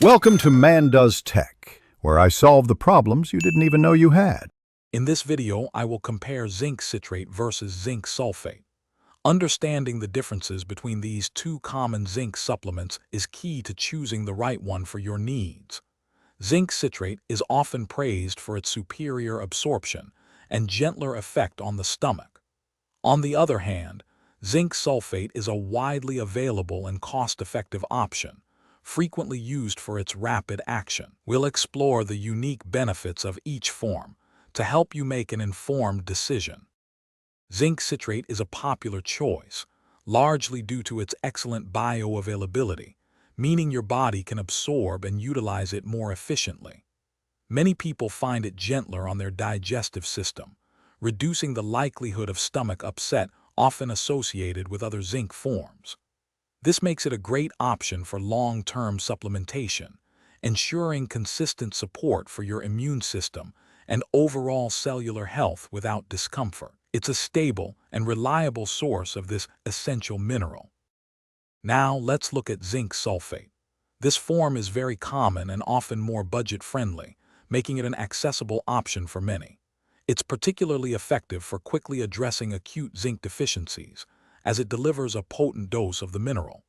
Welcome to Man Does Tech, where I solve the problems you didn't even know you had. In this video, I will compare zinc citrate versus zinc sulfate. Understanding the differences between these two common zinc supplements is key to choosing the right one for your needs. Zinc citrate is often praised for its superior absorption and gentler effect on the stomach. On the other hand, zinc sulfate is a widely available and cost-effective option, frequently used for its rapid action. We'll explore the unique benefits of each form to help you make an informed decision. Zinc citrate is a popular choice, largely due to its excellent bioavailability, meaning your body can absorb and utilize it more efficiently. Many people find it gentler on their digestive system, reducing the likelihood of stomach upset often associated with other zinc forms. This makes it a great option for long-term supplementation, ensuring consistent support for your immune system and overall cellular health without discomfort. It's a stable and reliable source of this essential mineral. Now let's look at zinc sulfate. This form is very common and often more budget-friendly, making it an accessible option for many. It's particularly effective for quickly addressing acute zinc deficiencies, as it delivers a potent dose of the mineral.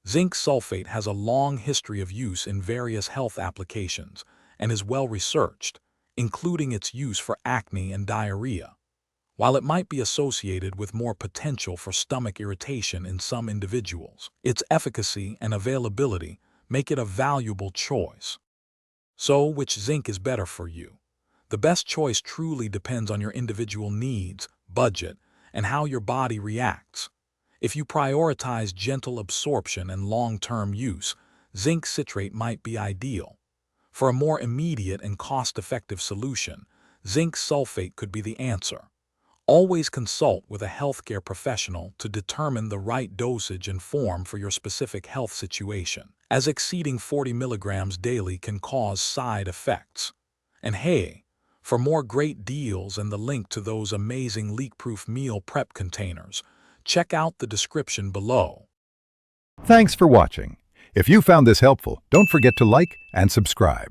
Zinc sulfate has a long history of use in various health applications and is well researched, including its use for acne and diarrhea. While it might be associated with more potential for stomach irritation in some individuals, its efficacy and availability make it a valuable choice. So, which zinc is better for you? The best choice truly depends on your individual needs, budget, and how your body reacts. If you prioritize gentle absorption and long-term use, zinc citrate might be ideal. For a more immediate and cost-effective solution, zinc sulfate could be the answer. Always consult with a healthcare professional to determine the right dosage and form for your specific health situation, as exceeding 40 milligrams daily can cause side effects. And hey, for more great deals and the link to those amazing leak-proof meal prep containers, check out the description below. Thanks for watching. If you found this helpful, don't forget to like and subscribe.